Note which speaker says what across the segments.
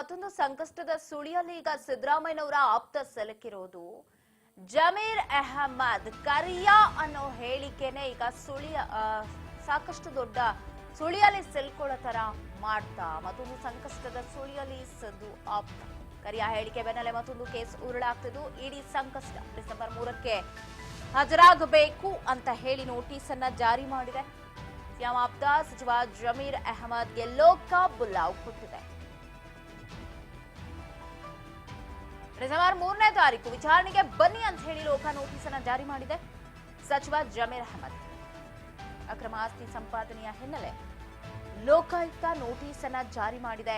Speaker 1: ಮತ್ತೊಂದು ಸಂಕಷ್ಟದ ಸುಳಿಯಲ್ಲಿ ಈಗ ಸಿದ್ದರಾಮಯ್ಯನವರ ಆಪ್ತ ಸೆಲಕಿರೋದು ಜಮೀರ್ ಅಹಮದ್ ಕರಿಯಾ ಅನ್ನೋ ಹೇಳಿಕೆನೆ ಈಗ ಸಾಕಷ್ಟು ದೊಡ್ಡ ಸುಳಿಯಲ್ಲಿ ಸಿಲ್ಕೊಳ್ಳೋ ತರ ಮಾಡ್ತಾ ಮತ್ತೊಂದು ಸಂಕಷ್ಟದ ಸುಳಿಯಲ್ಲಿ ಸಿದ್ದು ಆಪ್ತ ಕರಿಯಾ ಹೇಳಿಕೆ ಬೆನ್ನಲ್ಲೇ ಮತ್ತೊಂದು ಕೇಸ್ ಉರುಳಾಗ್ತಿದ್ದು ಇಡೀ ಸಂಕಷ್ಟ ಡಿಸೆಂಬರ್ 3ಕ್ಕೆ ಹಾಜರಾಗಬೇಕು ಅಂತ ಹೇಳಿ ನೋಟಿಸ್ ಅನ್ನ ಜಾರಿ ಮಾಡಿದೆ. ಸಿಎಂ ಆಪ್ತ ಸಚಿವ ಜಮೀರ್ ಅಹಮದ್ಗೆ ಲೋಕಾಬುಲಾವ್ ಕೊಟ್ಟಿದೆ. ಡಿಸೆಂಬರ್ 3ನೇ ತಾರೀಕು ವಿಚಾರಣೆಗೆ ಬನ್ನಿ ಅಂತ ಹೇಳಿ ಲೋಕ ನೋಟಿಸ್ ಅನ್ನ ಜಾರಿ ಮಾಡಿದೆ. ಸಚಿವ ಜಮೀರ್ ಅಹಮದ್ ಅಕ್ರಮ ಆಸ್ತಿ ಸಂಪಾದನೆಯ ಹಿನ್ನೆಲೆ ಲೋಕಾಯುಕ್ತ ನೋಟಿಸ್ ಅನ್ನ ಜಾರಿ ಮಾಡಿದೆ.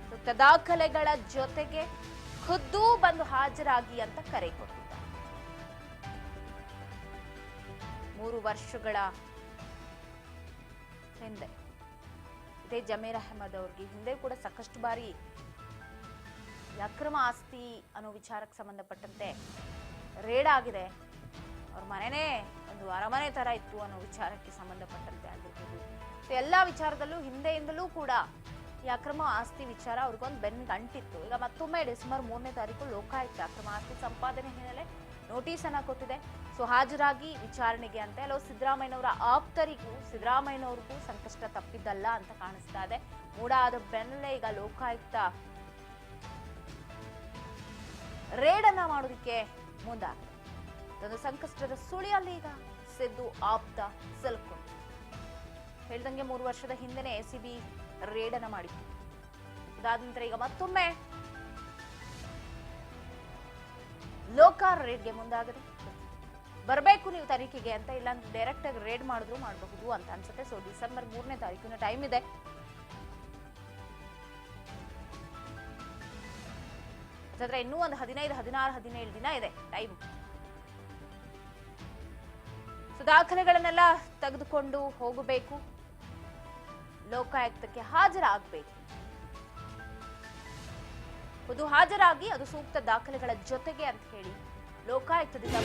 Speaker 1: ಸೂಕ್ತ ದಾಖಲೆಗಳ ಜೊತೆಗೆ ಖುದ್ದು ಬಂದು ಹಾಜರಾಗಿ ಅಂತ ಕರೆ ಕೊಟ್ಟಿದ್ದ. 3 ವರ್ಷಗಳ ಹಿಂದೆ ಇದೇ ಜಮೀರ್ ಅಹಮದ್ ಅವ್ರಿಗೆ ಹಿಂದೆ ಕೂಡ ಸಾಕಷ್ಟು ಬಾರಿ ಅಕ್ರಮ ಆಸ್ತಿ ಅನ್ನೋ ವಿಚಾರಕ್ಕೆ ಸಂಬಂಧಪಟ್ಟಂತೆ ರೇಡ್ ಆಗಿದೆ. ಅವ್ರ ಮನೆನೇ ಒಂದು ಅರಮನೆ ತರ ಇತ್ತು ಅನ್ನೋ ವಿಚಾರಕ್ಕೆ ಸಂಬಂಧಪಟ್ಟಂತೆ ಆಗಿರ್ಬೋದು. ಎಲ್ಲ ವಿಚಾರದಲ್ಲೂ ಹಿಂದೆಯಿಂದಲೂ ಕೂಡ ಈ ಅಕ್ರಮ ಆಸ್ತಿ ವಿಚಾರ ಅವ್ರಿಗೊಂದು ಬೆನ್ನಿಗೆ ಅಂಟಿತ್ತು. ಈಗ ಮತ್ತೊಮ್ಮೆ ಡಿಸೆಂಬರ್ 3ನೇ ತಾರೀಕು ಲೋಕಾಯುಕ್ತ ಅಕ್ರಮ ಆಸ್ತಿ ಸಂಪಾದನೆ ಹಿನ್ನೆಲೆ ನೋಟಿಸ್ ಅನ್ನ ಕೊಟ್ಟಿದೆ. ಸೊ ಹಾಜರಾಗಿ ವಿಚಾರಣೆಗೆ ಅಂತ ಎಲ್ಲೋ ಸಿದ್ದರಾಮಯ್ಯನವರ ಆಪ್ತರಿಗೂ ಸಿದ್ದರಾಮಯ್ಯನವ್ರಿಗೂ ಸಂಕಷ್ಟ ತಪ್ಪಿದ್ದಲ್ಲ ಅಂತ ಕಾಣಿಸ್ತಾ ಇದೆ. ಮೂಡಾದ ಬೆನ್ನಲ್ಲೇ ಈಗ ಲೋಕಾಯುಕ್ತ ರೇಡ್ ಅನ್ನ ಮಾಡೋದಕ್ಕೆ ಮುಂದಾಗಿದೆ. ಇದೊಂದು ಸಂಕಷ್ಟದ ಸುಳಿಯಲ್ಲಿ ಈಗ ಸಿದ್ದು ಆಪ್ತ ಸಿಲುಕೊಂಡು ಹೇಳ್ದಂಗೆ 3 ವರ್ಷದ ಹಿಂದೆನೆ ಎಸಿಬಿ ರೇಡ್ ಅನ್ನ ಮಾಡಿತ್ತು. ಇದಾದ ನಂತರ ಈಗ ಮತ್ತೊಮ್ಮೆ ಲೋಕ ರೇಡ್ಗೆ ಮುಂದಾಗಿದೆ. ಬರಬೇಕು ನೀವು ತನಿಖೆಗೆ ಅಂತ, ಇಲ್ಲ ಡೈರೆಕ್ಟ್ ಆಗಿ ರೇಡ್ ಮಾಡಿದ್ರು ಮಾಡಬಹುದು ಅಂತ ಅನ್ಸುತ್ತೆ. ಸೊ ಡಿಸೆಂಬರ್ 3ನೇ ತಾರೀಕಿನ ಟೈಮ್ ಇದೆ. ಹಾಗಾದ್ರೆ ಇನ್ನೂ ಒಂದು 15, 16, 17 ದಿನ ಇದೆ ಟೈಮ್. ಸೊ ದಾಖಲೆಗಳನ್ನೆಲ್ಲ ತೆಗೆದುಕೊಂಡು ಹೋಗಬೇಕು, ಲೋಕಾಯುಕ್ತಕ್ಕೆ ಹಾಜರಾಗಬೇಕು. ಖುದ್ದು ಹಾಜರಾಗಿ ಅದು ಸೂಕ್ತ ದಾಖಲೆಗಳ ಜೊತೆಗೆ ಅಂತ ಹೇಳಿ ಲೋಕಾಯುಕ್ತದಿಂದ